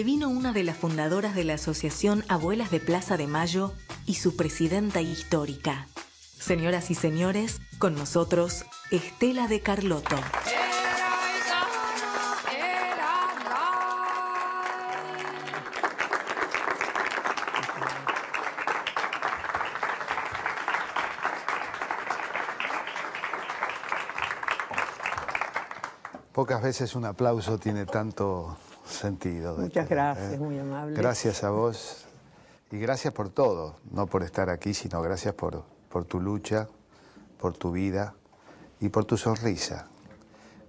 Vino una de las fundadoras de la Asociación Abuelas de Plaza de Mayo y su presidenta histórica. Señoras y señores, con nosotros, Estela de Carlotto. Pocas veces un aplauso tiene tanto sentido. Muchas gracias, muy amable. Gracias a vos y gracias por todo, no por estar aquí, sino gracias por tu lucha, por tu vida y por tu sonrisa,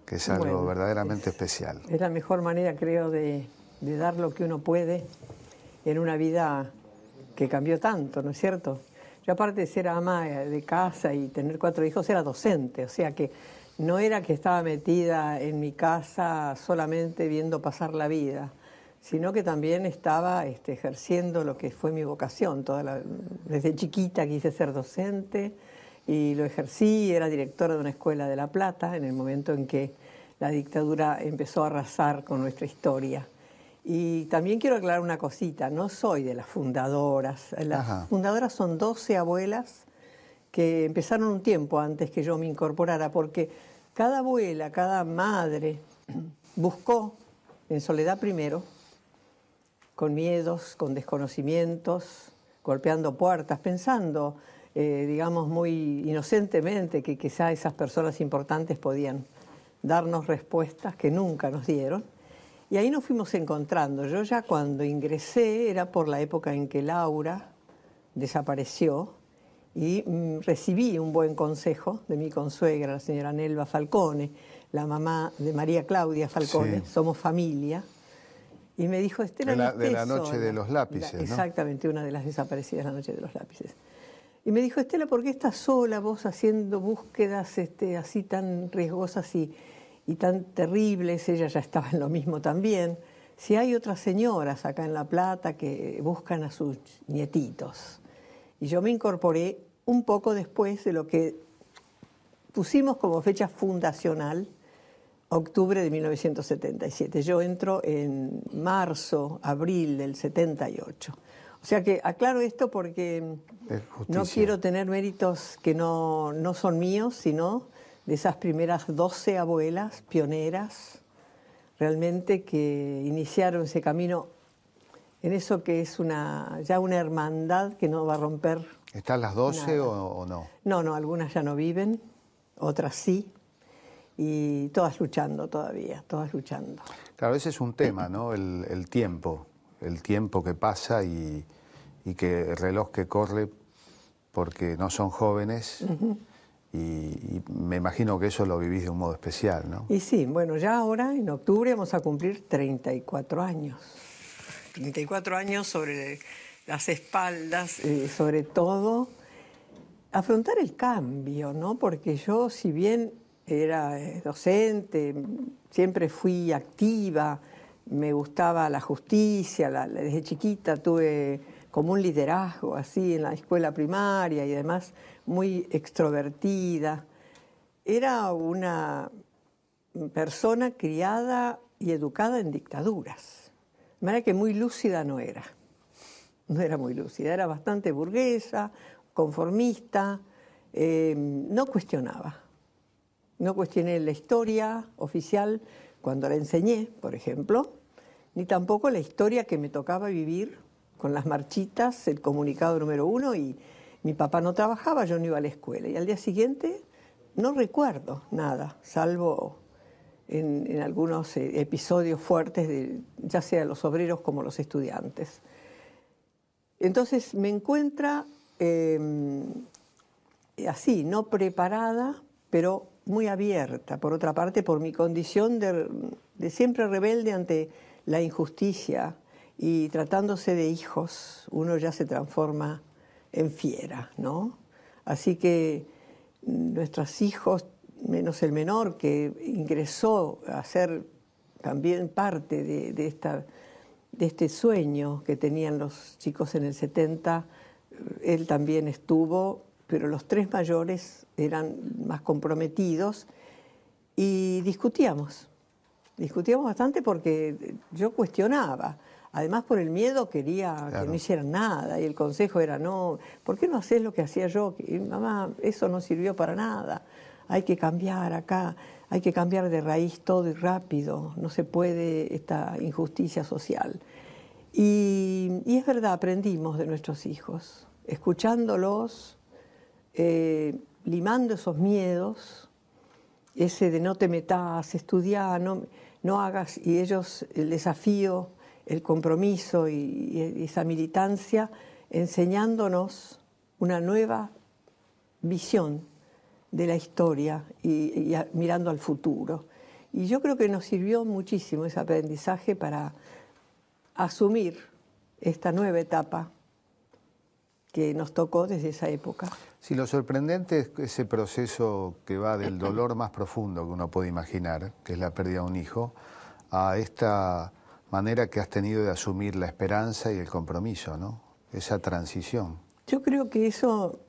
que es algo verdaderamente especial. Es la mejor manera, creo, de dar lo que uno puede en una vida que cambió tanto, ¿no es cierto? Yo, aparte de ser ama de casa y tener 4 hijos, era docente, o sea que no era que estaba metida en mi casa solamente viendo pasar la vida, sino que también estaba ejerciendo lo que fue mi vocación. Desde chiquita quise ser docente y lo ejercí. Era directora de una escuela de La Plata en el momento en que la dictadura empezó a arrasar con nuestra historia. Y también quiero aclarar una cosita, no soy de las fundadoras. Las fundadoras son 12 abuelas que empezaron un tiempo antes que yo me incorporara, porque cada abuela, cada madre buscó en soledad primero, con miedos, con desconocimientos, golpeando puertas, pensando, digamos, muy inocentemente que quizá esas personas importantes podían darnos respuestas que nunca nos dieron. Y ahí nos fuimos encontrando. Yo ya cuando ingresé era por la época en que Laura desapareció y recibí un buen consejo de mi consuegra, la señora Nelva Falcone, la mamá de María Claudia Falcone, sí. Somos familia. Y me dijo, Estela, de la noche de los lápices, ¿no? Exactamente, una de las desaparecidas, la noche de los lápices. Y me dijo, Estela, ¿por qué estás sola vos haciendo búsquedas así tan riesgosas y tan terribles? Ella ya estaba en lo mismo también. Si hay otras señoras acá en La Plata que buscan a sus nietitos. Y yo me incorporé un poco después de lo que pusimos como fecha fundacional, octubre de 1977. Yo entro en marzo, abril del 78. O sea que aclaro esto porque no quiero tener méritos que no son míos, sino de esas primeras 12 abuelas pioneras, realmente que iniciaron ese camino en eso que es ya una hermandad que no va a romper. ¿Están las 12 o no? No, algunas ya no viven, otras sí, y todas luchando todavía, todas luchando. Claro, ese es un tema, ¿no? El tiempo que pasa y que el reloj que corre porque no son jóvenes. Y me imagino que eso lo vivís de un modo especial, ¿no? Y sí, bueno, ya ahora en octubre vamos a cumplir 34 años. 34 años sobre las espaldas, sobre todo afrontar el cambio, ¿no? Porque yo, si bien era docente, siempre fui activa, me gustaba la justicia, desde chiquita tuve como un liderazgo así en la escuela primaria y además muy extrovertida. Era una persona criada y educada en dictaduras. De manera que muy lúcida no era muy lúcida, era bastante burguesa, conformista, no cuestionaba. No cuestioné la historia oficial cuando la enseñé, por ejemplo, ni tampoco la historia que me tocaba vivir con las marchitas, el comunicado número 1, y mi papá no trabajaba, yo no iba a la escuela. Y al día siguiente no recuerdo nada, salvo en algunos episodios fuertes, ya sea los obreros como los estudiantes. Entonces me encuentra así, no preparada, pero muy abierta, por otra parte, por mi condición de siempre rebelde ante la injusticia, y tratándose de hijos, uno ya se transforma en fiera, ¿no? Así que nuestros hijos, menos el menor, que ingresó a ser también parte de este sueño que tenían los chicos en el 70, él también estuvo, pero los 3 mayores eran más comprometidos y discutíamos bastante porque yo cuestionaba. Además, por el miedo quería Claro. que no hicieran nada, y el consejo era, no, ¿por qué no haces lo que hacía yo? Y, mamá, eso no sirvió para nada, hay que cambiar acá, hay que cambiar de raíz todo y rápido, no se puede esta injusticia social. Y es verdad, aprendimos de nuestros hijos, escuchándolos, limando esos miedos, ese de no te metas, estudiar, no hagas, y ellos el desafío, el compromiso y esa militancia, enseñándonos una nueva visión de la historia y mirando al futuro. Y yo creo que nos sirvió muchísimo ese aprendizaje para asumir esta nueva etapa que nos tocó desde esa época. Sí, lo sorprendente es ese proceso que va del dolor más profundo que uno puede imaginar, que es la pérdida de un hijo, a esta manera que has tenido de asumir la esperanza y el compromiso, ¿no? Esa transición. Yo creo que eso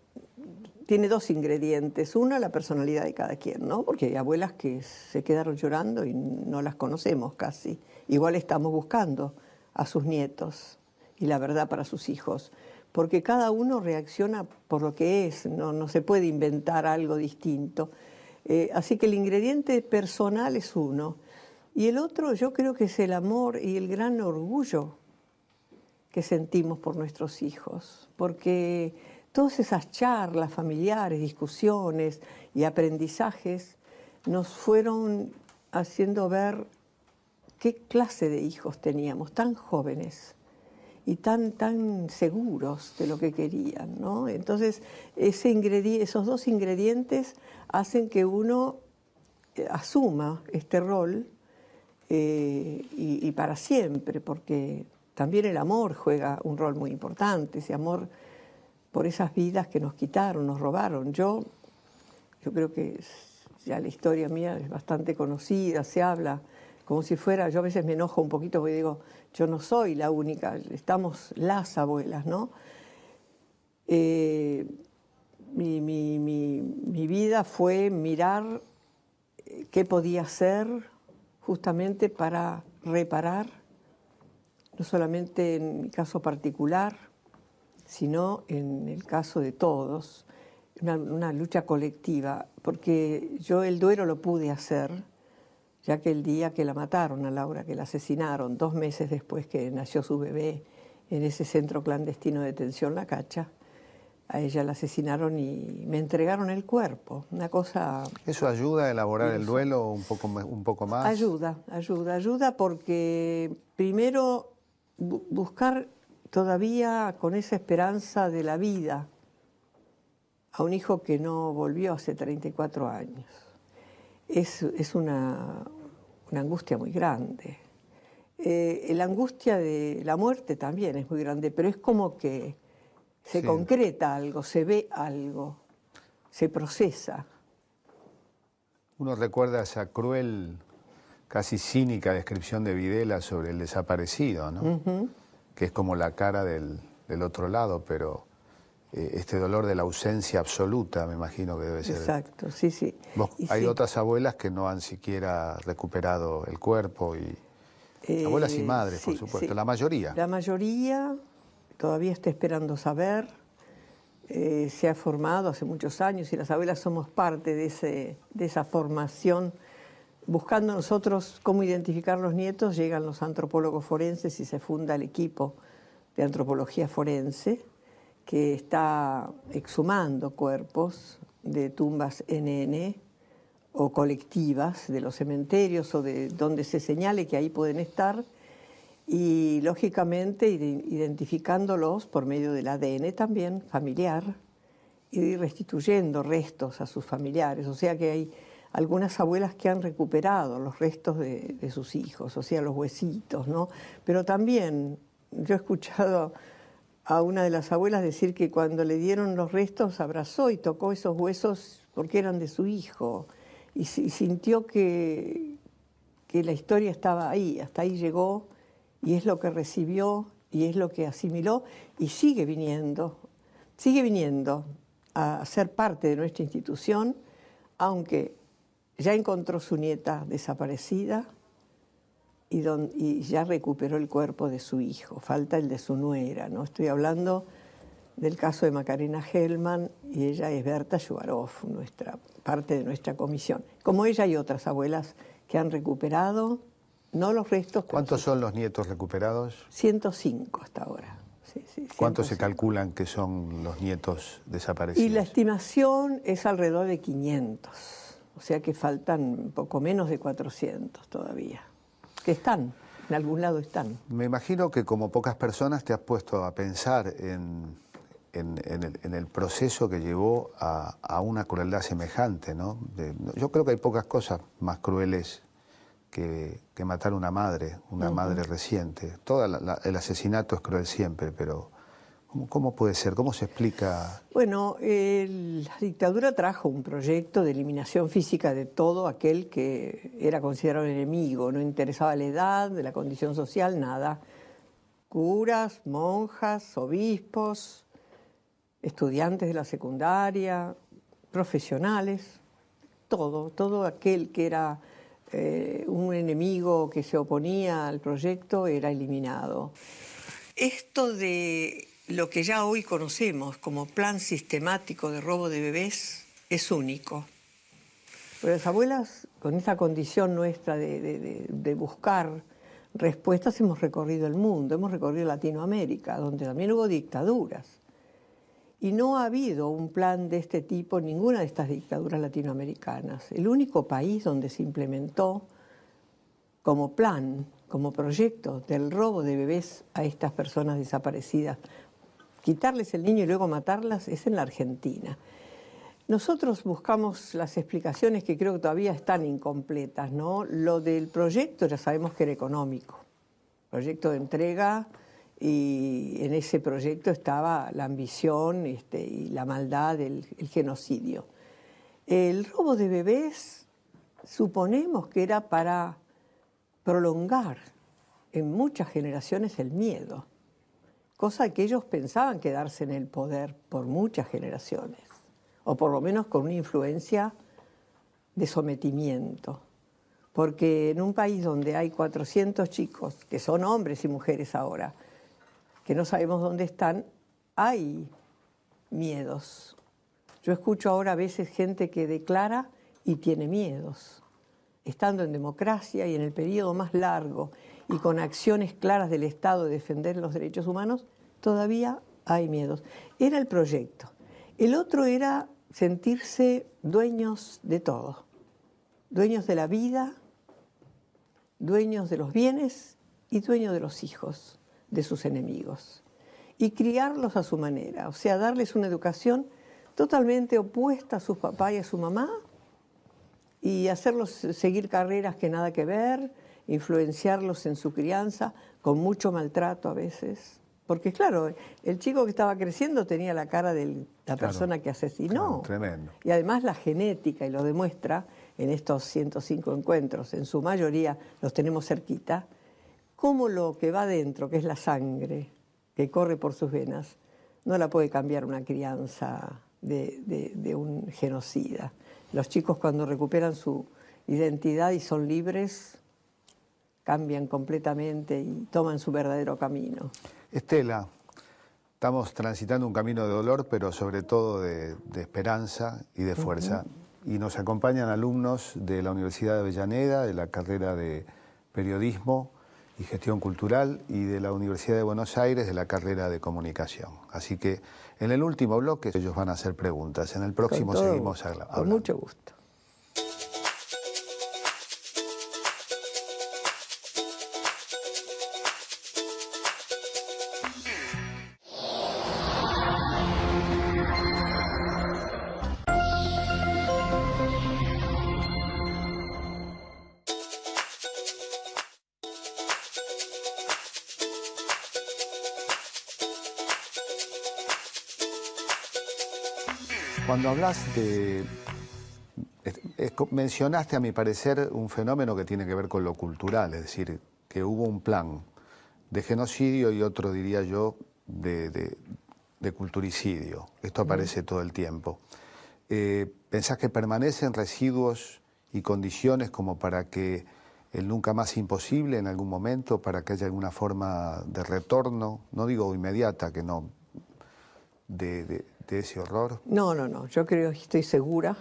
tiene dos ingredientes. Una, la personalidad de cada quien, ¿no? Porque hay abuelas que se quedaron llorando y no las conocemos casi. Igual estamos buscando a sus nietos y la verdad para sus hijos. Porque cada uno reacciona por lo que es, no se puede inventar algo distinto. Así que el ingrediente personal es uno. Y el otro yo creo que es el amor y el gran orgullo que sentimos por nuestros hijos. Porque todas esas charlas familiares, discusiones y aprendizajes nos fueron haciendo ver qué clase de hijos teníamos, tan jóvenes y tan seguros de lo que querían, ¿no? Entonces, esos dos ingredientes hacen que uno asuma este rol y para siempre, porque también el amor juega un rol muy importante, ese amor por esas vidas que nos quitaron, nos robaron. Yo creo que ya la historia mía es bastante conocida, se habla como si fuera, yo a veces me enojo un poquito porque digo, yo no soy la única, estamos las abuelas, ¿no? Mi vida fue mirar qué podía hacer justamente para reparar, no solamente en mi caso particular, sino en el caso de todos, una lucha colectiva, porque yo el duelo lo pude hacer, ya que el día que la mataron a Laura, que la asesinaron, 2 meses después que nació su bebé en ese centro clandestino de detención La Cacha, a ella la asesinaron y me entregaron el cuerpo, una cosa... ¿Eso ayuda a elaborar el duelo un poco más? Ayuda porque primero buscar todavía con esa esperanza de la vida a un hijo que no volvió hace 34 años. Es una angustia muy grande. La angustia de la muerte también es muy grande, pero es como que se concreta algo, se ve algo, se procesa. Uno recuerda esa cruel, casi cínica descripción de Videla sobre el desaparecido, ¿no? Que es como la cara del otro lado, pero este dolor de la ausencia absoluta, me imagino que debe ser. Exacto, sí. Hay otras abuelas que no han siquiera recuperado el cuerpo, abuelas y madres, por supuesto, la mayoría. La mayoría todavía está esperando saber, se ha formado hace muchos años y las abuelas somos parte de esa formación. Buscando nosotros cómo identificar los nietos, llegan los antropólogos forenses y se funda el equipo de antropología forense que está exhumando cuerpos de tumbas NN o colectivas de los cementerios o de donde se señale que ahí pueden estar y lógicamente identificándolos por medio del ADN también familiar y restituyendo restos a sus familiares. O sea que hay algunas abuelas que han recuperado los restos de sus hijos, o sea, los huesitos, ¿no? Pero también yo he escuchado a una de las abuelas decir que cuando le dieron los restos abrazó y tocó esos huesos porque eran de su hijo y sintió que la historia estaba ahí, hasta ahí llegó y es lo que recibió y es lo que asimiló y sigue viniendo a ser parte de nuestra institución, aunque ya encontró su nieta desaparecida, y ya recuperó el cuerpo de su hijo, falta el de su nuera, ¿no? Estoy hablando del caso de Macarena Hellman y ella es Berta Shuvarov, parte de nuestra comisión. Como ella y otras abuelas que han recuperado, no los restos... ¿Cuántos son los nietos recuperados? 105 hasta ahora. Sí, 105. ¿Cuántos se calculan que son los nietos desaparecidos? Y la estimación es alrededor de 500, o sea que faltan un poco menos de 400 todavía, que están, en algún lado están. Me imagino que como pocas personas te has puesto a pensar en el proceso que llevó a una crueldad semejante, ¿no? Yo creo que hay pocas cosas más crueles que matar a una madre reciente. El asesinato es cruel siempre, pero ¿cómo puede ser? ¿Cómo se explica? Bueno, la dictadura trajo un proyecto de eliminación física de todo aquel que era considerado enemigo, no interesaba la edad, de la condición social, nada. Curas, monjas, obispos, estudiantes de la secundaria, profesionales, todo aquel que era un enemigo que se oponía al proyecto era eliminado. Esto de lo que ya hoy conocemos como plan sistemático de robo de bebés es único. Pero las abuelas, con esa condición nuestra de buscar respuestas, hemos recorrido el mundo, hemos recorrido Latinoamérica, donde también hubo dictaduras. Y no ha habido un plan de este tipo en ninguna de estas dictaduras latinoamericanas. El único país donde se implementó como plan, como proyecto del robo de bebés a estas personas desaparecidas, quitarles el niño y luego matarlas, es en la Argentina. Nosotros buscamos las explicaciones que creo que todavía están incompletas, ¿no? Lo del proyecto ya sabemos que era económico, proyecto de entrega, y en ese proyecto estaba la ambición y la maldad del genocidio. El robo de bebés suponemos que era para prolongar en muchas generaciones el miedo, cosa que ellos pensaban quedarse en el poder por muchas generaciones, o por lo menos con una influencia de sometimiento. Porque en un país donde hay 400 chicos, que son hombres y mujeres ahora, que no sabemos dónde están, hay miedos. Yo escucho ahora a veces gente que declara y tiene miedos. Estando en democracia y en el periodo más largo y con acciones claras del Estado de defender los derechos humanos, todavía hay miedos. Era el proyecto. El otro era sentirse dueños de todo. Dueños de la vida, dueños de los bienes y dueños de los hijos de sus enemigos, y criarlos a su manera, o sea, darles una educación totalmente opuesta a sus papás y a su mamá, y hacerlos seguir carreras que nada que ver, influenciarlos en su crianza, con mucho maltrato a veces, porque claro, el chico que estaba creciendo tenía la cara de la persona que asesinó, tremendo. Y además la genética, y lo demuestra en estos 105 encuentros, en su mayoría los tenemos cerquita, cómo lo que va dentro, que es la sangre que corre por sus venas, no la puede cambiar una crianza de un genocida. Los chicos, cuando recuperan su identidad y son libres, cambian completamente y toman su verdadero camino. Estela, estamos transitando un camino de dolor, pero sobre todo de esperanza y de fuerza. Y nos acompañan alumnos de la Universidad de Avellaneda, de la carrera de Periodismo y Gestión Cultural, y de la Universidad de Buenos Aires, de la carrera de Comunicación. Así que en el último bloque ellos van a hacer preguntas. En el próximo seguimos hablando. Con mucho gusto. Cuando hablas mencionaste, a mi parecer, un fenómeno que tiene que ver con lo cultural, es decir, que hubo un plan de genocidio y otro, diría yo, de culturicidio. Esto aparece todo el tiempo. ¿Pensás que permanecen residuos y condiciones como para que el nunca más imposible en algún momento para que haya alguna forma de retorno, no digo inmediata, que no, de ese horror? No, no, no. Yo creo, estoy segura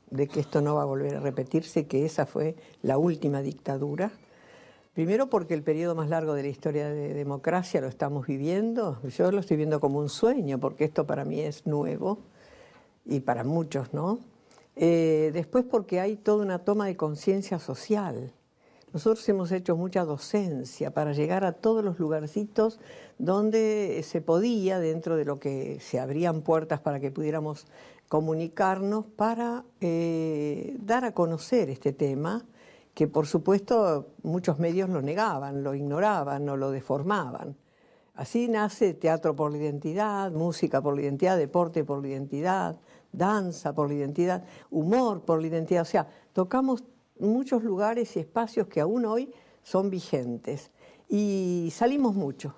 de que esto no va a volver a repetirse, que esa fue la última dictadura. Primero porque el periodo más largo de la historia de democracia lo estamos viviendo. Yo lo estoy viendo como un sueño, porque esto para mí es nuevo, y para muchos, ¿no? Después porque hay toda una toma de conciencia social. Nosotros hemos hecho mucha docencia para llegar a todos los lugarcitos donde se podía, dentro de lo que se abrían puertas para que pudiéramos comunicarnos, para dar a conocer este tema, que por supuesto muchos medios lo negaban, lo ignoraban o lo deformaban. Así nace Teatro por la Identidad, Música por la Identidad, Deporte por la Identidad, Danza por la Identidad, Humor por la Identidad. O sea, tocamos muchos lugares y espacios que aún hoy son vigentes. Y salimos mucho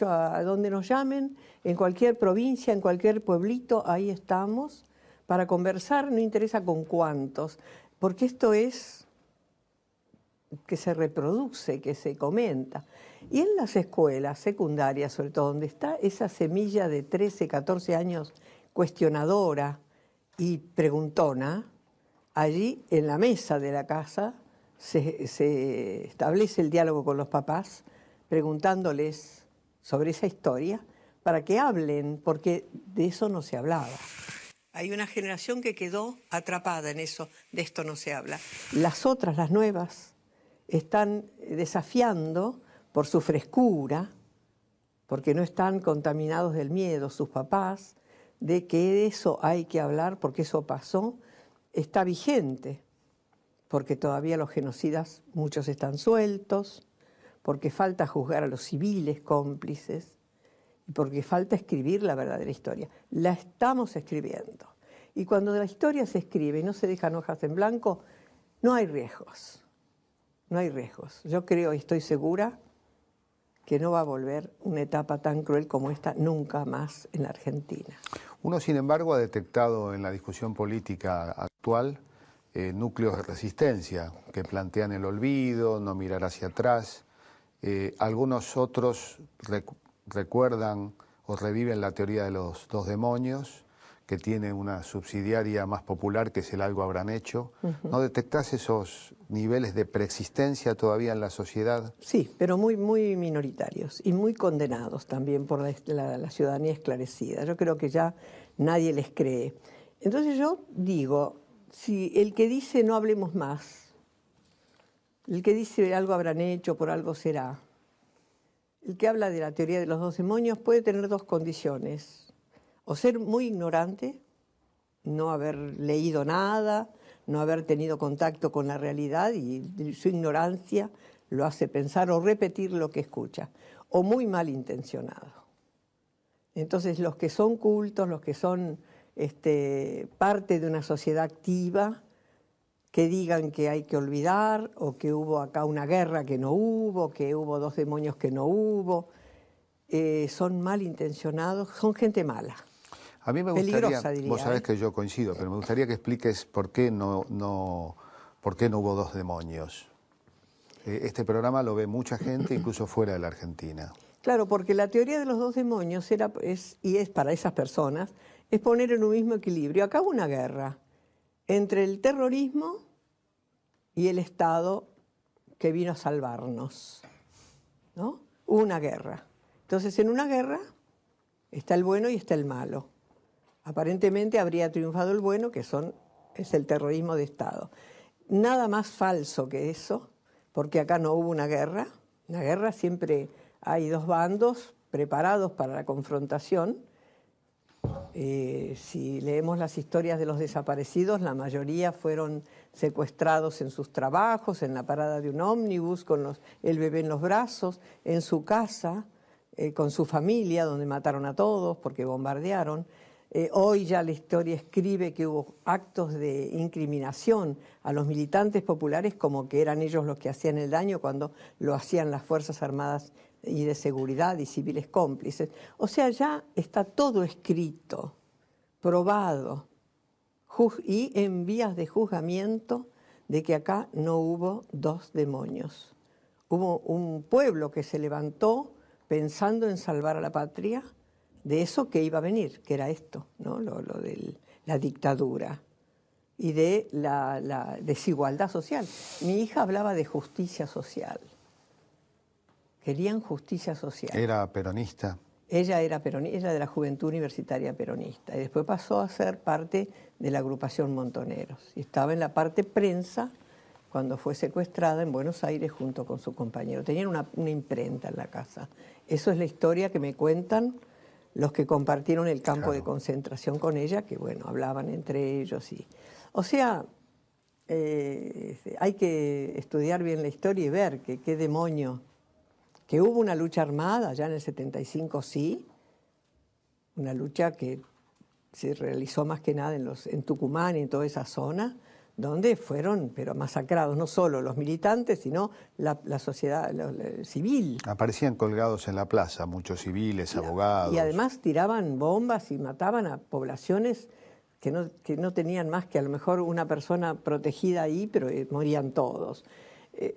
a donde nos llamen, en cualquier provincia, en cualquier pueblito, ahí estamos, para conversar, no interesa con cuántos, porque esto es que se reproduce, que se comenta. Y en las escuelas secundarias, sobre todo, donde está esa semilla de 13, 14 años cuestionadora y preguntona, allí en la mesa de la casa se establece el diálogo con los papás, preguntándoles sobre esa historia, para que hablen, porque de eso no se hablaba. Hay una generación que quedó atrapada en eso, de esto no se habla. Las otras, las nuevas, están desafiando por su frescura, porque no están contaminados del miedo, sus papás, de que de eso hay que hablar, porque eso pasó, está vigente, porque todavía los genocidas, muchos están sueltos, porque falta juzgar a los civiles cómplices, y porque falta escribir la verdadera historia. La estamos escribiendo. Y cuando la historia se escribe y no se dejan hojas en blanco, no hay riesgos. No hay riesgos. Yo creo y estoy segura que no va a volver una etapa tan cruel como esta nunca más en la Argentina. Uno, sin embargo, ha detectado en la discusión política actual núcleos de resistencia que plantean el olvido, no mirar hacia atrás. Algunos otros recuerdan o reviven la teoría de los dos demonios, que tiene una subsidiaria más popular que es el Algo habrán hecho. ¿No detectás esos niveles de preexistencia todavía en la sociedad? Sí, pero muy, muy minoritarios y muy condenados también por la ciudadanía esclarecida. Yo creo que ya nadie les cree. Entonces yo digo, si el que dice no hablemos más, el que dice algo habrán hecho, por algo será, el que habla de la teoría de los dos demonios puede tener dos condiciones: o ser muy ignorante, no haber leído nada, no haber tenido contacto con la realidad y su ignorancia lo hace pensar o repetir lo que escucha, o muy malintencionado. Entonces los que son cultos, los que son parte de una sociedad activa, que digan que hay que olvidar, o que hubo acá una guerra que no hubo, que hubo dos demonios que no hubo, son malintencionados, son gente mala. A mí me gustaría, peligrosa, diría, vos sabés que yo coincido, pero me gustaría que expliques por qué no hubo dos demonios. Este programa lo ve mucha gente, incluso fuera de la Argentina. Claro, porque la teoría de los dos demonios es para esas personas, es poner en un mismo equilibrio. Acá hubo una guerra entre el terrorismo y el Estado que vino a salvarnos, ¿no? Hubo una guerra. Entonces, en una guerra está el bueno y está el malo. Aparentemente habría triunfado el bueno, que es el terrorismo de Estado. Nada más falso que eso, porque acá no hubo una guerra. Una guerra siempre hay dos bandos preparados para la confrontación. Si leemos las historias de los desaparecidos, la mayoría fueron secuestrados en sus trabajos, en la parada de un ómnibus, con el bebé en los brazos, en su casa, con su familia, donde mataron a todos porque bombardearon. Hoy ya la historia escribe que hubo actos de incriminación a los militantes populares, como que eran ellos los que hacían el daño, cuando lo hacían las Fuerzas Armadas y de Seguridad y civiles cómplices. O sea, ya está todo escrito, probado y en vías de juzgamiento de que acá no hubo dos demonios. Hubo un pueblo que se levantó pensando en salvar a la patria de eso que iba a venir, que era esto, ¿no? Lo de la dictadura y de la desigualdad social. Mi hija hablaba de justicia social. Querían justicia social. ¿Era peronista? Ella era peronista, ella de la Juventud Universitaria Peronista, y después pasó a ser parte de la agrupación Montoneros. Y estaba en la parte prensa cuando fue secuestrada en Buenos Aires junto con su compañero. Tenían una imprenta en la casa. Eso es la historia que me cuentan los que compartieron el campo de concentración con ella, que bueno, hablaban entre ellos. O sea, hay que estudiar bien la historia y ver que qué demonio. Que hubo una lucha armada ya en el 75, sí, una lucha que se realizó más que nada en Tucumán y en toda esa zona, donde fueron pero masacrados no solo los militantes, sino la sociedad civil. Aparecían colgados en la plaza muchos civiles, abogados. Y además tiraban bombas y mataban a poblaciones que no tenían más que a lo mejor una persona protegida ahí, pero morían todos.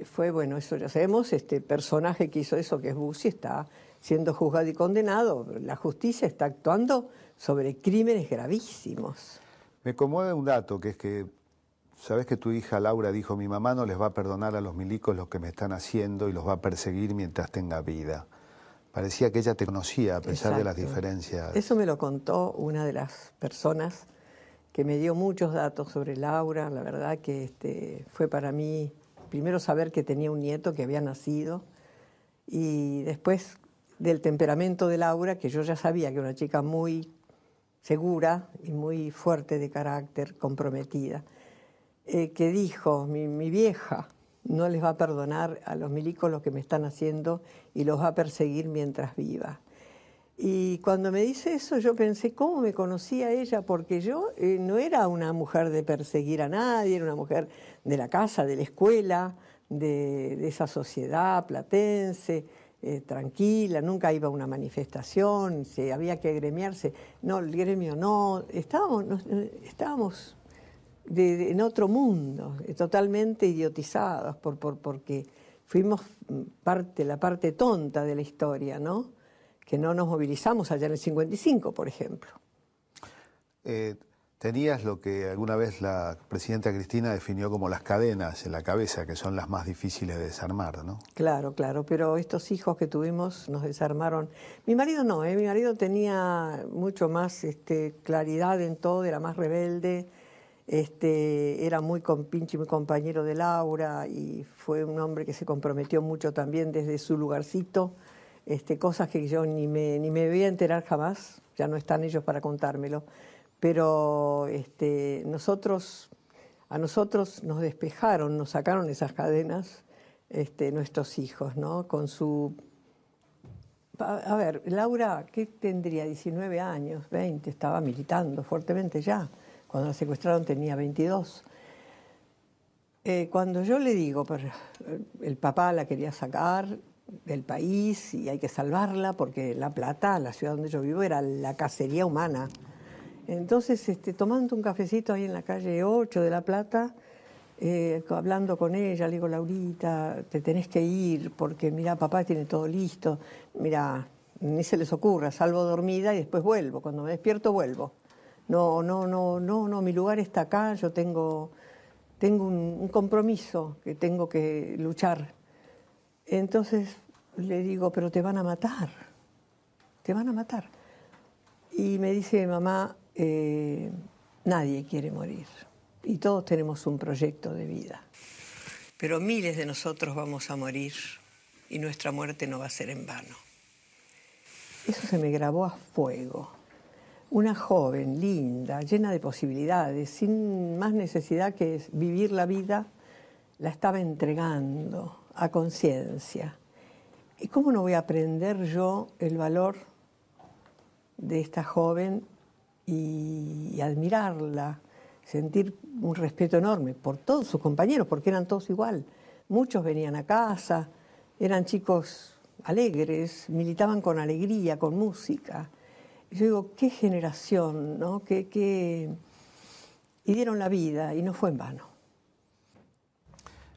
Fue, bueno, eso ya sabemos, este personaje que hizo eso, que es Bussi, está siendo juzgado y condenado. La justicia está actuando sobre crímenes gravísimos. Me conmueve un dato, que es que, sabes que tu hija Laura dijo, mi mamá no les va a perdonar a los milicos lo que me están haciendo y los va a perseguir mientras tenga vida. Parecía que ella te conocía a pesar de las diferencias. Eso me lo contó una de las personas que me dio muchos datos sobre Laura. La verdad que fue para mí... Primero saber que tenía un nieto que había nacido y después del temperamento de Laura, que yo ya sabía que era una chica muy segura y muy fuerte de carácter, comprometida, que dijo, mi vieja no les va a perdonar a los milicos lo que me están haciendo y los va a perseguir mientras viva. Y cuando me dice eso yo pensé, ¿cómo me conocía ella? Porque yo no era una mujer de perseguir a nadie, era una mujer de la casa, de la escuela, de esa sociedad platense, tranquila, nunca iba a una manifestación, había que agremiarse. No, el gremio no, estábamos en otro mundo, totalmente idiotizados, porque fuimos la parte tonta de la historia, ¿no? Que no nos movilizamos allá en el 55, por ejemplo. Tenías lo que alguna vez la presidenta Cristina definió como las cadenas en la cabeza, que son las más difíciles de desarmar, ¿no? Claro, claro, pero estos hijos que tuvimos nos desarmaron. Mi marido no, mi marido tenía mucho más claridad en todo, era más rebelde, era muy compinche, muy compañero de Laura y fue un hombre que se comprometió mucho también desde su lugarcito. Cosas que yo ni me voy a enterar jamás, ya no están ellos para contármelo, pero a nosotros nos despejaron, nos sacaron esas cadenas nuestros hijos, ¿no? Con su... A ver, Laura, ¿qué tendría? 19 años, 20, estaba militando fuertemente ya, cuando la secuestraron tenía 22. Cuando yo le digo, pero el papá la quería sacar del país y hay que salvarla porque La Plata, la ciudad donde yo vivo, era la cacería humana. Entonces, tomando un cafecito ahí en la calle 8 de La Plata, hablando con ella, le digo, Laurita, te tenés que ir porque, mira, papá tiene todo listo, mira, ni se les ocurra, salvo dormida y después vuelvo, cuando me despierto vuelvo. No, mi lugar está acá, yo tengo un compromiso que tengo que luchar. Entonces le digo, pero te van a matar, te van a matar. Y me dice, mamá, nadie quiere morir y todos tenemos un proyecto de vida. Pero miles de nosotros vamos a morir y nuestra muerte no va a ser en vano. Eso se me grabó a fuego. Una joven, linda, llena de posibilidades, sin más necesidad que vivir la vida, la estaba entregando a conciencia. ¿Y cómo no voy a aprender yo el valor de esta joven y admirarla, sentir un respeto enorme por todos sus compañeros, porque eran todos igual? Muchos venían a casa, eran chicos alegres, militaban con alegría, con música. Y yo digo, qué generación, ¿no? Y dieron la vida y no fue en vano.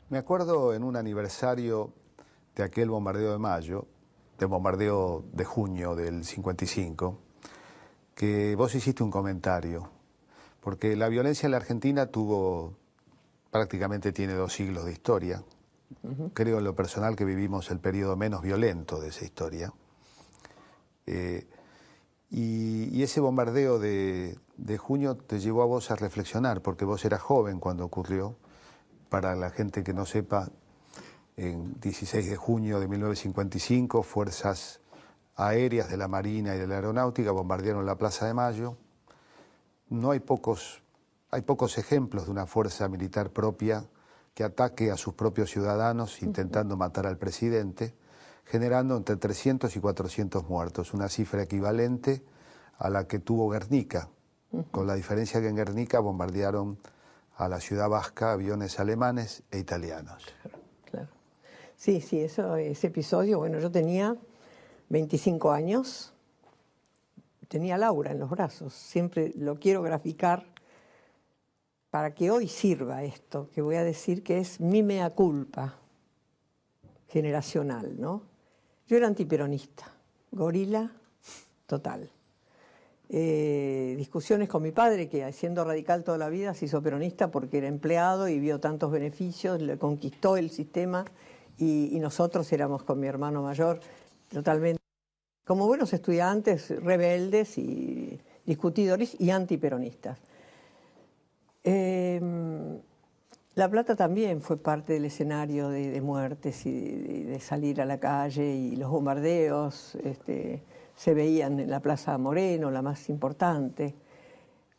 Me acuerdo en un aniversario de aquel bombardeo de mayo, del bombardeo de junio del 55, que vos hiciste un comentario, porque la violencia en la Argentina prácticamente tiene 2 siglos de historia. Creo en lo personal que vivimos el periodo menos violento de esa historia. Y ese bombardeo de junio te llevó a vos a reflexionar, porque vos eras joven cuando ocurrió. Para la gente que no sepa, en 16 de junio de 1955, fuerzas aéreas de la Marina y de la Aeronáutica bombardearon la Plaza de Mayo. Hay pocos ejemplos de una fuerza militar propia que ataque a sus propios ciudadanos intentando matar al presidente, generando entre 300 y 400 muertos, una cifra equivalente a la que tuvo Guernica, con la diferencia que en Guernica bombardearon a la ciudad vasca aviones alemanes e italianos. Claro. Sí, ese episodio, bueno, yo tenía 25 años, tenía a Laura en los brazos, siempre lo quiero graficar para que hoy sirva esto, que voy a decir que es mi mea culpa generacional, ¿no? Yo era antiperonista, gorila total. Discusiones con mi padre, que siendo radical toda la vida se hizo peronista porque era empleado y vio tantos beneficios, le conquistó el sistema y nosotros éramos con mi hermano mayor totalmente, como buenos estudiantes, rebeldes y discutidores y antiperonistas. La Plata también fue parte del escenario de muertes y de salir a la calle, y los bombardeos se veían en la Plaza Moreno, la más importante.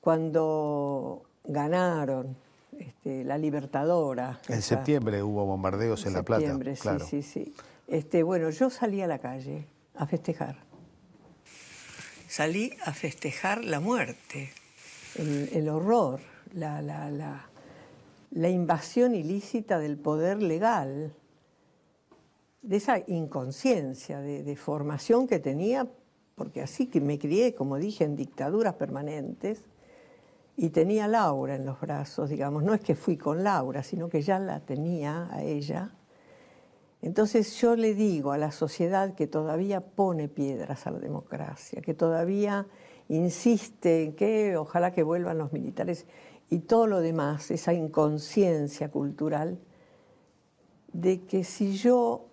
Cuando ganaron la Libertadora. En septiembre hubo bombardeos en La Plata. Septiembre, claro. sí. Bueno, yo salí a la calle a festejar. Salí a festejar la muerte, el horror, la invasión ilícita del poder legal, de esa inconsciencia, de formación que tenía, porque así que me crié, como dije, en dictaduras permanentes, y tenía a Laura en los brazos, digamos. No es que fui con Laura, sino que ya la tenía a ella. Entonces yo le digo a la sociedad que todavía pone piedras a la democracia, que todavía insiste en que ojalá que vuelvan los militares y todo lo demás, esa inconsciencia cultural, de que si yo,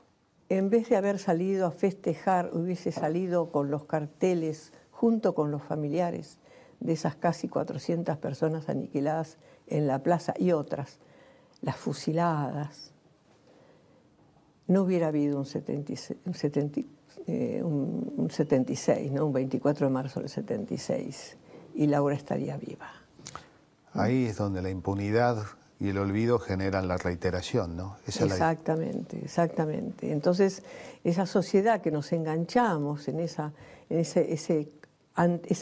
en vez de haber salido a festejar, hubiese salido con los carteles junto con los familiares de esas casi 400 personas aniquiladas en la plaza y otras, las fusiladas, no hubiera habido un 76, ¿no? Un 24 de marzo del 76, y Laura estaría viva. Ahí es donde la impunidad y el olvido generan la reiteración, ¿no? Exactamente. Entonces, esa sociedad que nos enganchamos en esa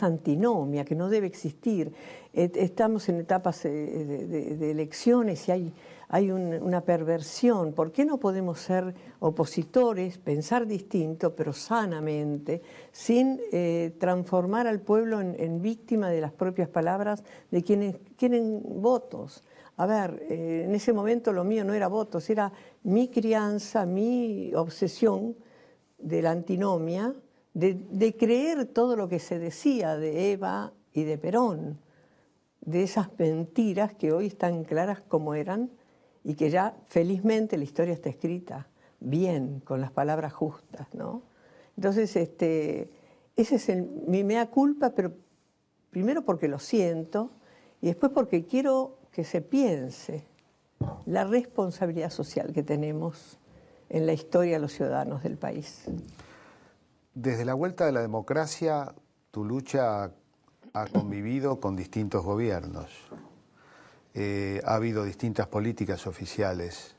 antinomia que no debe existir. Estamos en etapas de elecciones y hay una perversión. ¿Por qué no podemos ser opositores, pensar distinto, pero sanamente, sin transformar al pueblo en víctima de las propias palabras de quienes quieren votos? A ver, en ese momento lo mío no era votos, era mi crianza, mi obsesión de la antinomia, de creer todo lo que se decía de Eva y de Perón, de esas mentiras que hoy están claras como eran y que ya felizmente la historia está escrita bien, con las palabras justas, ¿no? Entonces, ese es mi mea culpa, pero primero porque lo siento y después porque quiero que se piense la responsabilidad social que tenemos en la historia de los ciudadanos del país. Desde la vuelta de la democracia, tu lucha ha convivido con distintos gobiernos. Ha habido distintas políticas oficiales.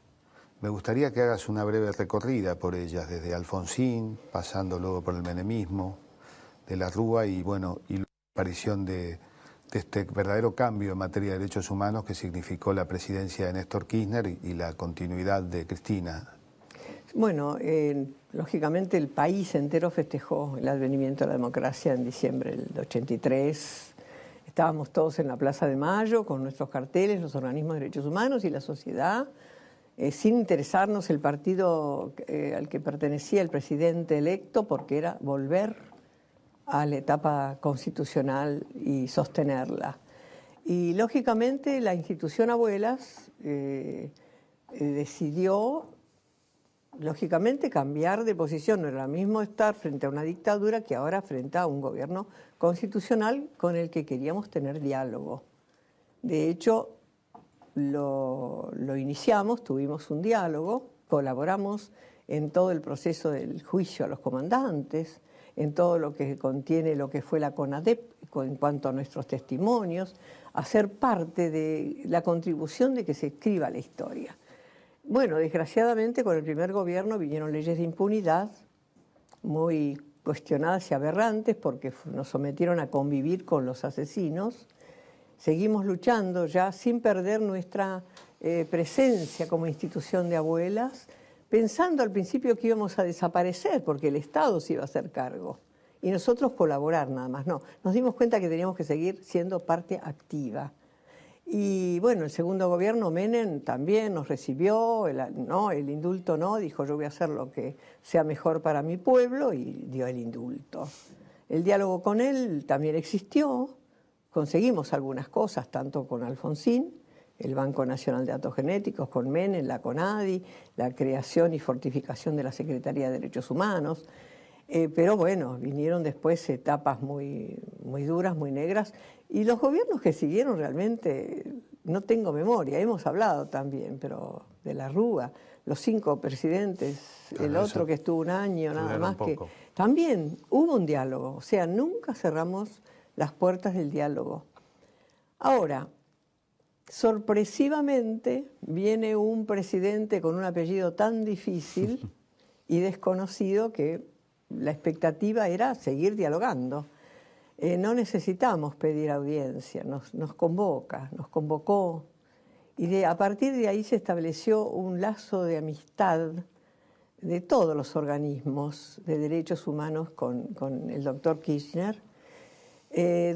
Me gustaría que hagas una breve recorrida por ellas, desde Alfonsín, pasando luego por el menemismo, de la Rúa y la aparición de este verdadero cambio en materia de derechos humanos que significó la presidencia de Néstor Kirchner y la continuidad de Cristina. Bueno, lógicamente el país entero festejó el advenimiento de la democracia en diciembre del 83. Estábamos todos en la Plaza de Mayo con nuestros carteles, los organismos de derechos humanos y la sociedad, sin interesarnos el partido al que pertenecía el presidente electo, porque era volver a la etapa constitucional y sostenerla. Y lógicamente la institución Abuelas decidió, lógicamente, cambiar de posición. No era lo mismo estar frente a una dictadura que ahora frente a un gobierno constitucional con el que queríamos tener diálogo. De hecho, lo iniciamos, tuvimos un diálogo, colaboramos en todo el proceso del juicio a los comandantes, en todo lo que contiene lo que fue la CONADEP en cuanto a nuestros testimonios, a ser parte de la contribución de que se escriba la historia. Bueno, desgraciadamente con el primer gobierno vinieron leyes de impunidad muy cuestionadas y aberrantes porque nos sometieron a convivir con los asesinos. Seguimos luchando ya sin perder nuestra presencia como institución de Abuelas, pensando al principio que íbamos a desaparecer porque el Estado se iba a hacer cargo y nosotros colaborar nada más. No, nos dimos cuenta que teníamos que seguir siendo parte activa. Y bueno, el segundo gobierno, Menem, también nos recibió, el indulto no, dijo yo voy a hacer lo que sea mejor para mi pueblo y dio el indulto. El diálogo con él también existió, conseguimos algunas cosas, tanto con Alfonsín, el Banco Nacional de Datos Genéticos, con Menem, la CONADI, la creación y fortificación de la Secretaría de Derechos Humanos. Pero bueno, vinieron después etapas muy duras, muy negras, y los gobiernos que siguieron realmente, no tengo memoria, hemos hablado también, pero de la Rúa, los 5 presidentes, el otro que estuvo un año nada más, que también hubo un diálogo, o sea, nunca cerramos las puertas del diálogo. Ahora, sorpresivamente viene un presidente con un apellido tan difícil y desconocido que la expectativa era seguir dialogando. No necesitamos pedir audiencia, nos convocó, y a partir de ahí se estableció un lazo de amistad de todos los organismos de derechos humanos con el doctor Kirchner,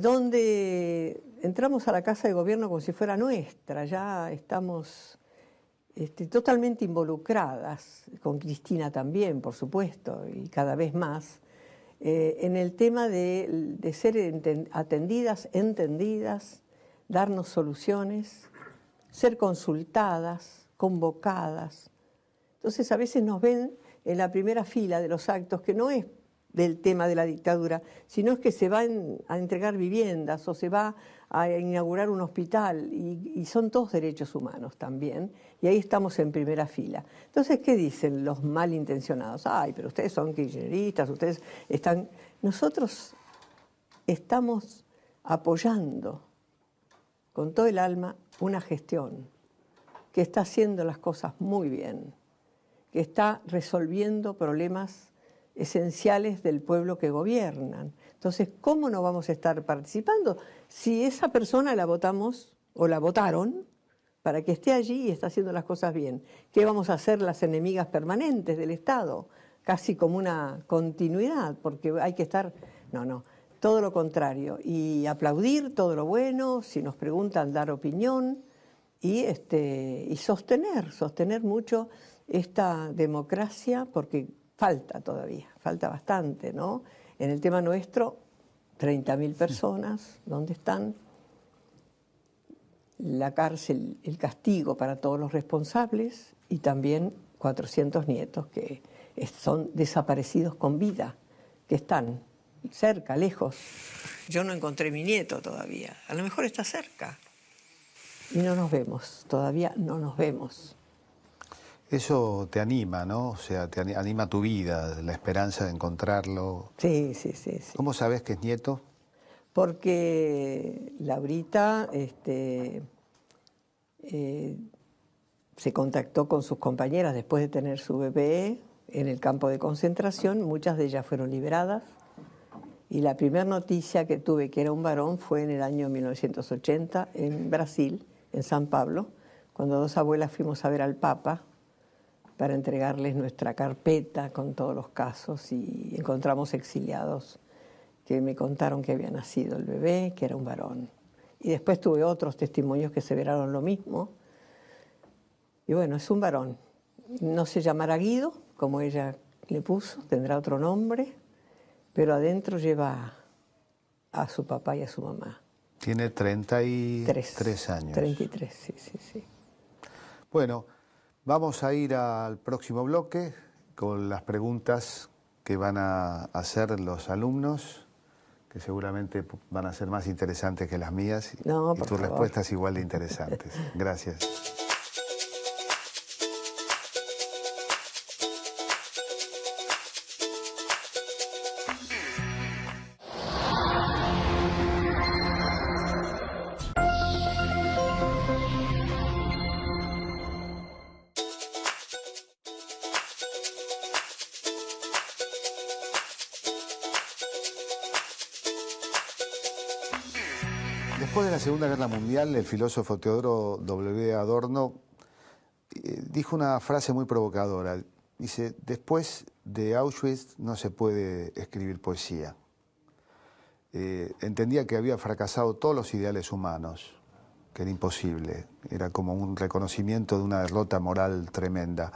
donde entramos a la Casa de Gobierno como si fuera nuestra, ya estamos totalmente involucradas, con Cristina también, por supuesto, y cada vez más, en el tema de ser atendidas, entendidas, darnos soluciones, ser consultadas, convocadas. Entonces a veces nos ven en la primera fila de los actos, que no es del tema de la dictadura, sino es que se van a entregar viviendas o se va a inaugurar un hospital y son todos derechos humanos también, y ahí estamos en primera fila. Entonces, ¿qué dicen los malintencionados? Ay, pero ustedes son kirchneristas, ustedes están... Nosotros estamos apoyando con todo el alma una gestión que está haciendo las cosas muy bien, que está resolviendo problemas esenciales del pueblo que gobiernan. Entonces, ¿cómo no vamos a estar participando? Si esa persona la votamos o la votaron para que esté allí y está haciendo las cosas bien, ¿qué vamos a hacer las enemigas permanentes del Estado? Casi como una continuidad, porque hay que estar... No, todo lo contrario. Y aplaudir todo lo bueno, si nos preguntan, dar opinión y sostener mucho esta democracia, porque falta todavía, falta bastante, ¿no? En el tema nuestro, 30.000 personas, ¿dónde están? La cárcel, el castigo para todos los responsables y también 400 nietos que son desaparecidos con vida, que están cerca, lejos. Yo no encontré mi nieto todavía, a lo mejor está cerca. Y no nos vemos, todavía no nos vemos. Eso te anima, ¿no? O sea, te anima tu vida, la esperanza de encontrarlo. Sí. ¿Cómo sabes que es nieto? Porque Laurita se contactó con sus compañeras después de tener su bebé en el campo de concentración, muchas de ellas fueron liberadas, y la primera noticia que tuve que era un varón fue en el año 1980 en Brasil, en San Pablo, cuando 2 abuelas fuimos a ver al Papa para entregarles nuestra carpeta con todos los casos, y encontramos exiliados que me contaron que había nacido el bebé, que era un varón. Y después tuve otros testimonios que aseveraron lo mismo. Y bueno, es un varón. No se llamará Guido, como ella le puso, tendrá otro nombre, pero adentro lleva a su papá y a su mamá. Tiene 33 años. 33, sí, sí, sí. Bueno, vamos a ir al próximo bloque con las preguntas que van a hacer los alumnos, que seguramente van a ser más interesantes que las mías, No, y por tus favor. respuestas igual de interesantes. Gracias. Después de la Segunda Guerra Mundial, el filósofo Teodoro W. Adorno dijo una frase muy provocadora. Dice, después de Auschwitz no se puede escribir poesía. Entendía que había fracasado todos los ideales humanos, que era imposible. Era como un reconocimiento de una derrota moral tremenda.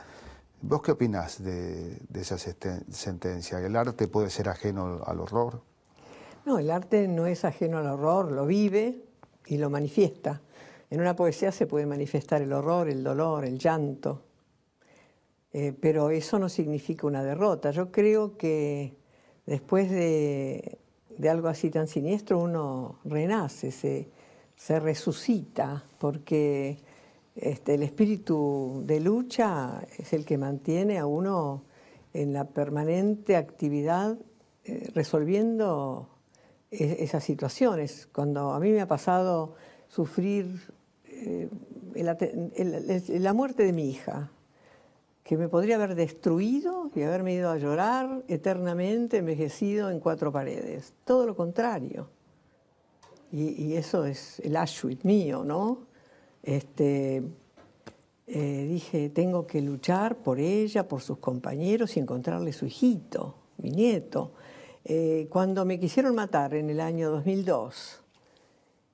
¿Vos qué opinás de esa sentencia? ¿El arte puede ser ajeno al horror? No, el arte no es ajeno al horror, lo vive y lo manifiesta. En una poesía se puede manifestar el horror, el dolor, el llanto, pero eso no significa una derrota. Yo creo que después de algo así tan siniestro uno renace, se resucita, porque el espíritu de lucha es el que mantiene a uno en la permanente actividad resolviendo esas situaciones. Cuando a mí me ha pasado sufrir la muerte de mi hija, que me podría haber destruido y haberme ido a llorar eternamente, envejecido en 4 paredes. Todo lo contrario. Y eso es el Auschwitz mío, ¿no? Dije, tengo que luchar por ella, por sus compañeros y encontrarle su hijito, mi nieto. Cuando me quisieron matar en el año 2002,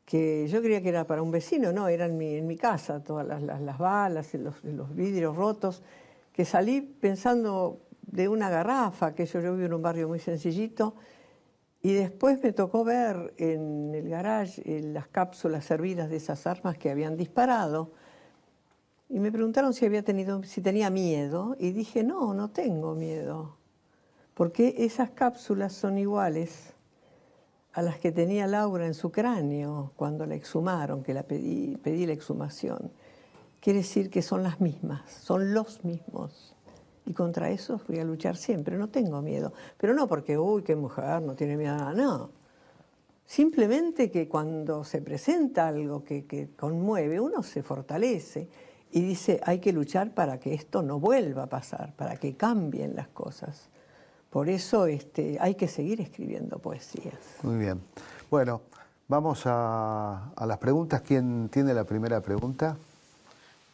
que yo creía que era para un vecino, no, era en mi casa, todas las balas, los vidrios rotos, que salí pensando de una garrafa, que yo vivo en un barrio muy sencillito, y después me tocó ver en el garage las cápsulas servidas de esas armas que habían disparado, y me preguntaron si tenía miedo, y dije, no, no tengo miedo, porque esas cápsulas son iguales a las que tenía Laura en su cráneo cuando la exhumaron, que pedí la exhumación. Quiere decir que son las mismas, son los mismos. Y contra eso voy a luchar siempre, no tengo miedo. Pero no porque, uy, qué mujer, no tiene miedo a nada, no. Simplemente que cuando se presenta algo que conmueve, uno se fortalece y dice, hay que luchar para que esto no vuelva a pasar, para que cambien las cosas. Por eso hay que seguir escribiendo poesías. Muy bien. Bueno, vamos a las preguntas. ¿Quién tiene la primera pregunta?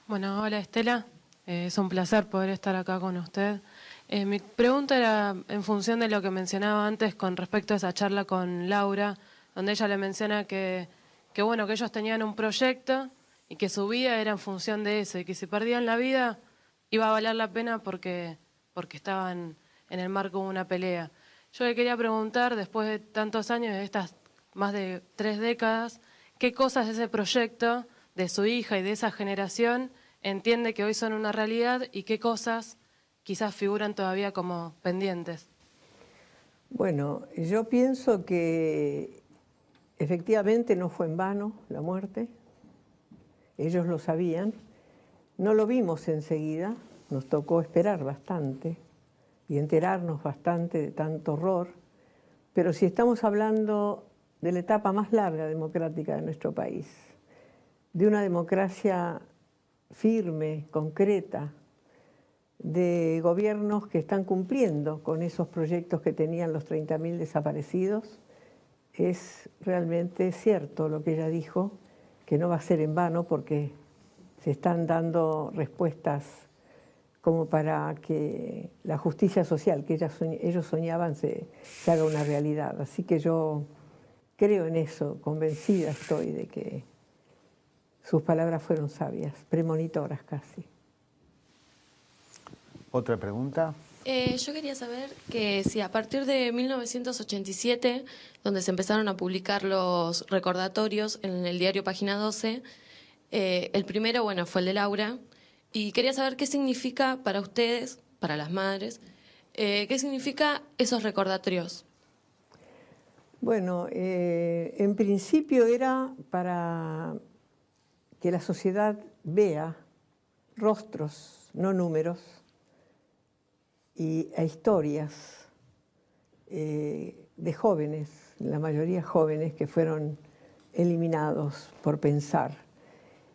Bueno, hola Estela, es un placer poder estar acá con usted. Mi pregunta era en función de lo que mencionaba antes con respecto a esa charla con Laura, donde ella le menciona que bueno, que ellos tenían un proyecto y que su vida era en función de eso, y que si perdían la vida iba a valer la pena porque estaban en el marco de una pelea. Yo le quería preguntar, después de tantos años, de estas más de 3 décadas, ¿qué cosas de ese proyecto, de su hija y de esa generación, entiende que hoy son una realidad y qué cosas quizás figuran todavía como pendientes? Bueno, yo pienso que efectivamente no fue en vano la muerte, ellos lo sabían, no lo vimos enseguida, nos tocó esperar bastante y enterarnos bastante de tanto horror, pero si estamos hablando de la etapa más larga democrática de nuestro país, de una democracia firme, concreta, de gobiernos que están cumpliendo con esos proyectos que tenían los 30.000 desaparecidos, es realmente cierto lo que ella dijo, que no va a ser en vano porque se están dando respuestas como para que la justicia social que ellos soñaban se haga una realidad. Así que yo creo en eso, convencida estoy de que sus palabras fueron sabias, premonitoras casi. ¿Otra pregunta? Yo quería saber que si a partir de 1987, donde se empezaron a publicar los recordatorios en el diario Página 12, el primero, bueno, fue el de Laura, y quería saber qué significa para ustedes, para las madres, qué significa esos recordatorios. Bueno, en principio era para que la sociedad vea rostros, no números, e historias de jóvenes, la mayoría jóvenes que fueron eliminados por pensar.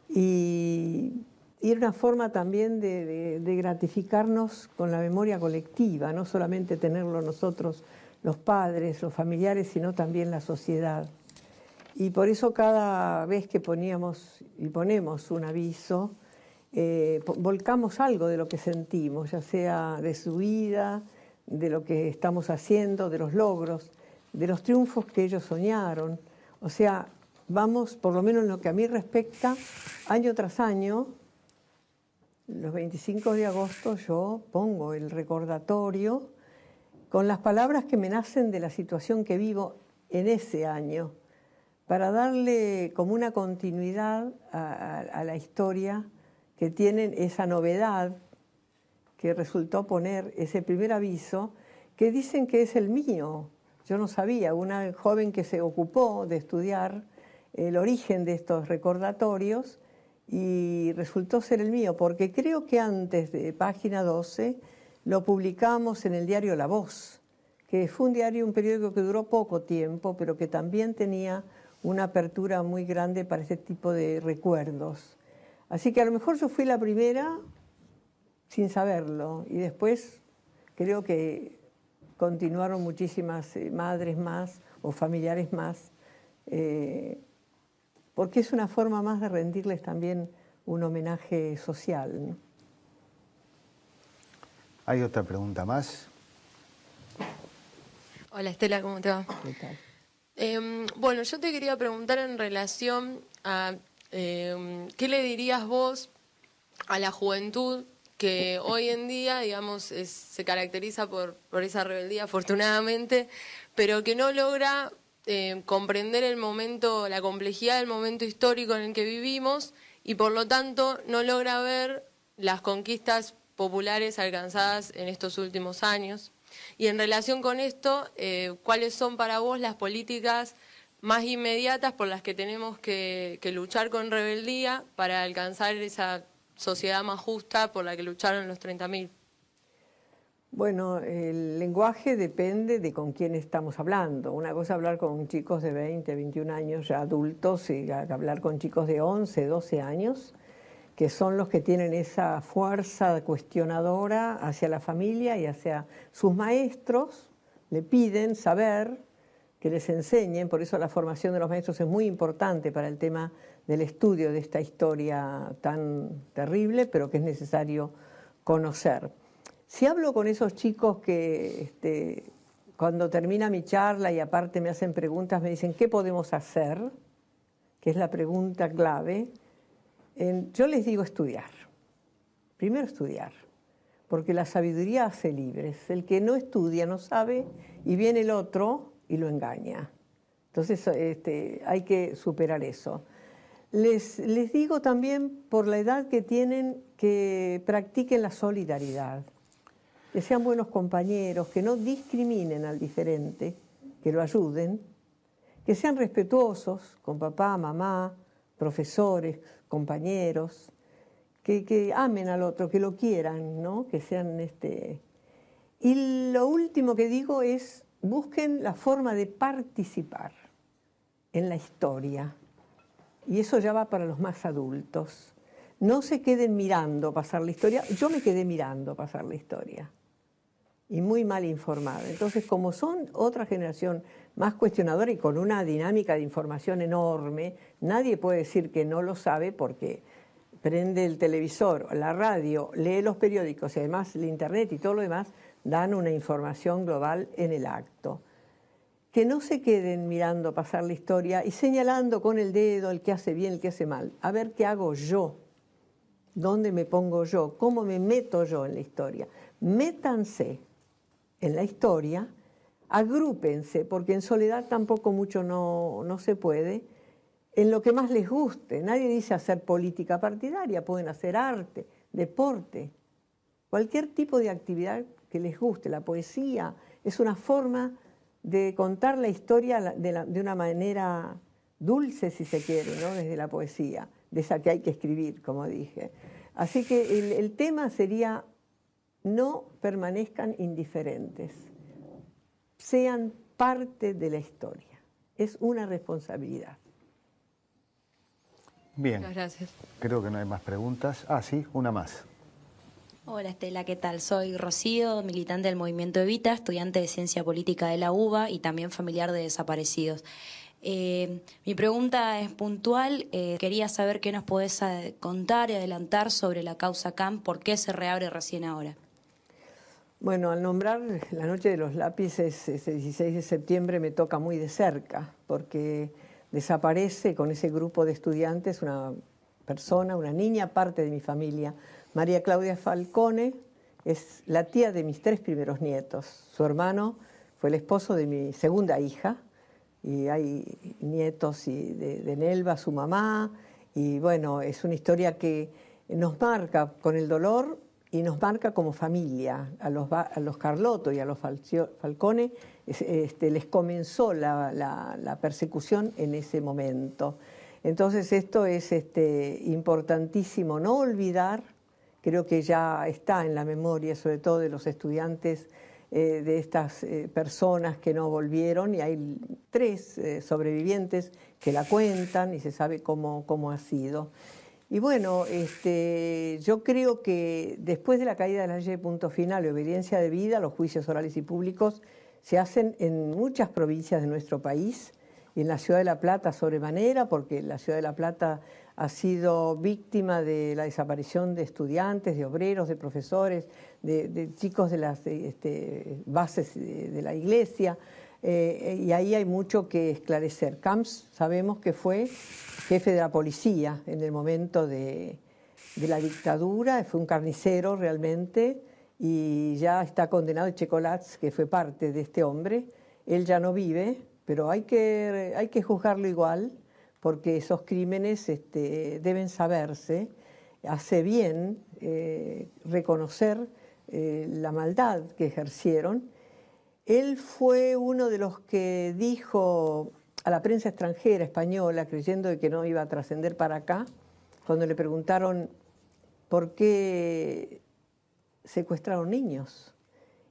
Y era una forma también de gratificarnos con la memoria colectiva, no solamente tenerlo nosotros, los padres, los familiares, sino también la sociedad. Y por eso cada vez que poníamos y ponemos un aviso, volcamos algo de lo que sentimos, ya sea de su vida, de lo que estamos haciendo, de los logros, de los triunfos que ellos soñaron. O sea, vamos, por lo menos en lo que a mí respecta, año tras año, los 25 de agosto yo pongo el recordatorio con las palabras que me nacen de la situación que vivo en ese año, para darle como una continuidad a la historia que tienen esa novedad que resultó poner ese primer aviso, que dicen que es el mío. Yo no sabía, una joven que se ocupó de estudiar el origen de estos recordatorios y resultó ser el mío, porque creo que antes de Página 12 lo publicamos en el diario La Voz, que fue un periódico que duró poco tiempo, pero que también tenía una apertura muy grande para este tipo de recuerdos. Así que a lo mejor yo fui la primera sin saberlo, y después creo que continuaron muchísimas madres más o familiares más, porque es una forma más de rendirles también un homenaje social, ¿no? ¿Hay otra pregunta más? Hola Estela, ¿cómo te va? ¿Qué tal? Bueno, yo te quería preguntar en relación a ¿qué le dirías vos a la juventud que hoy en día, digamos, se caracteriza por esa rebeldía, afortunadamente, pero que no logra comprender el momento, la complejidad del momento histórico en el que vivimos y por lo tanto no logra ver las conquistas populares alcanzadas en estos últimos años? Y en relación con esto, ¿cuáles son para vos las políticas más inmediatas por las que tenemos que luchar con rebeldía para alcanzar esa sociedad más justa por la que lucharon los 30.000? Bueno, el lenguaje depende de con quién estamos hablando. Una cosa es hablar con chicos de 20, 21 años ya adultos y hablar con chicos de 11, 12 años, que son los que tienen esa fuerza cuestionadora hacia la familia y hacia sus maestros. Le piden saber, que les enseñen, por eso la formación de los maestros es muy importante para el tema del estudio de esta historia tan terrible, pero que es necesario conocer. Si hablo con esos chicos que cuando termina mi charla y aparte me hacen preguntas, me dicen, ¿qué podemos hacer? Que es la pregunta clave. Yo les digo estudiar. Primero estudiar, porque la sabiduría hace libres. El que no estudia no sabe y viene el otro y lo engaña. Entonces hay que superar eso. Les digo también, por la edad que tienen, que practiquen la solidaridad, que sean buenos compañeros, que no discriminen al diferente, que lo ayuden, que sean respetuosos con papá, mamá, profesores, compañeros, que amen al otro, que lo quieran, ¿no? Que sean Y lo último que digo es, busquen la forma de participar en la historia. Y eso ya va para los más adultos. No se queden mirando pasar la historia. Yo me quedé mirando pasar la historia. Y muy mal informada. Entonces, como son otra generación más cuestionadora y con una dinámica de información enorme, nadie puede decir que no lo sabe porque prende el televisor, la radio, lee los periódicos y además el internet y todo lo demás, dan una información global en el acto. Que no se queden mirando pasar la historia y señalando con el dedo el que hace bien, el que hace mal. A ver qué hago yo, dónde me pongo yo, cómo me meto yo en la historia. métanse en la historia, agrúpense, porque en soledad tampoco mucho no se puede, en lo que más les guste. Nadie dice hacer política partidaria, pueden hacer arte, deporte, cualquier tipo de actividad que les guste. La poesía es una forma de contar la historia de una manera dulce, si se quiere, ¿no? Desde la poesía, de esa que hay que escribir, como dije. Así que el tema sería: no permanezcan indiferentes, sean parte de la historia. Es una responsabilidad. Bien. Muchas gracias. Creo que no hay más preguntas. Ah, sí, una más. Hola Estela, ¿qué tal? Soy Rocío, militante del Movimiento Evita, estudiante de Ciencia Política de la UBA y también familiar de desaparecidos. Mi pregunta es puntual. Quería saber qué nos podés contar y adelantar sobre la causa CAM, por qué se reabre recién ahora. Bueno, al nombrar la Noche de los Lápices, ese 16 de septiembre me toca muy de cerca, porque desaparece con ese grupo de estudiantes una persona, una niña, parte de mi familia. María Claudia Falcone es la tía de mis 3 primeros nietos. Su hermano fue el esposo de mi segunda hija, y hay nietos de Nelva, su mamá, y bueno, es una historia que nos marca con el dolor y nos marca como familia. A los Carlotto y a los Falcone les comenzó la persecución en ese momento. Entonces esto es importantísimo no olvidar. Creo que ya está en la memoria, sobre todo de los estudiantes, de estas personas que no volvieron, y hay 3 sobrevivientes que la cuentan y se sabe cómo ha sido. Y bueno, yo creo que después de la caída de la ley de punto final y obediencia debida, los juicios orales y públicos se hacen en muchas provincias de nuestro país, y en la Ciudad de La Plata sobremanera, porque la Ciudad de La Plata ha sido víctima de la desaparición de estudiantes, de obreros, de profesores, de chicos de las bases de la iglesia, y ahí hay mucho que esclarecer. Camps sabemos que fue jefe de la policía en el momento de la dictadura, fue un carnicero realmente, y ya está condenado. Checolatz, que fue parte de este hombre, él ya no vive, pero hay que juzgarlo igual, porque esos crímenes deben saberse. Hace bien reconocer la maldad que ejercieron. Él fue uno de los que dijo a la prensa extranjera española, creyendo de que no iba a trascender para acá, cuando le preguntaron por qué secuestraron niños.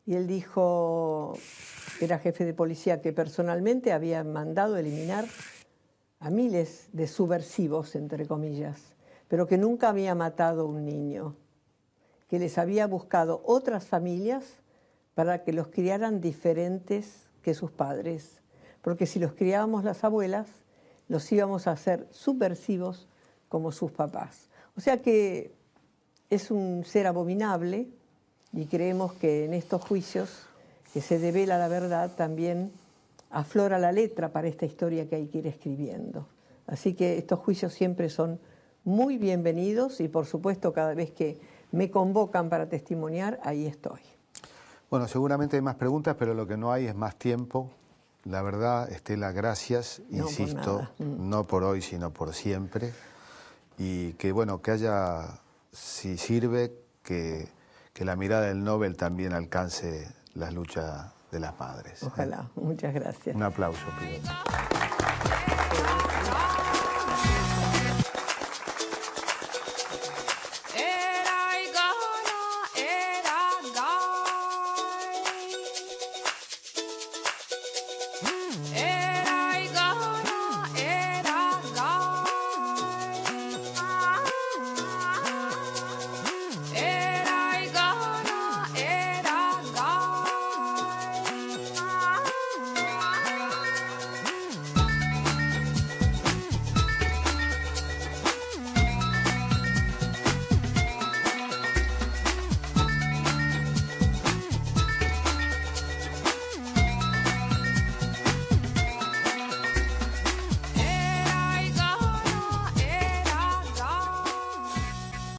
Y él dijo, era jefe de policía, que personalmente había mandado eliminar a miles de subversivos, entre comillas, pero que nunca había matado a un niño, que les había buscado otras familias para que los criaran diferentes que sus padres, porque si los criábamos las abuelas, los íbamos a hacer subversivos como sus papás. O sea que es un ser abominable, y creemos que en estos juicios, que se devela la verdad, también aflora la letra para esta historia que hay que ir escribiendo. Así que estos juicios siempre son muy bienvenidos, y por supuesto cada vez que me convocan para testimoniar, ahí estoy. Bueno, seguramente hay más preguntas, pero lo que no hay es más tiempo. La verdad, Estela, gracias, insisto, no por hoy, sino por siempre. Y que bueno, que haya, si sirve, que la mirada del Nobel también alcance las luchas de las madres. Ojalá. Muchas gracias. Un aplauso, pido.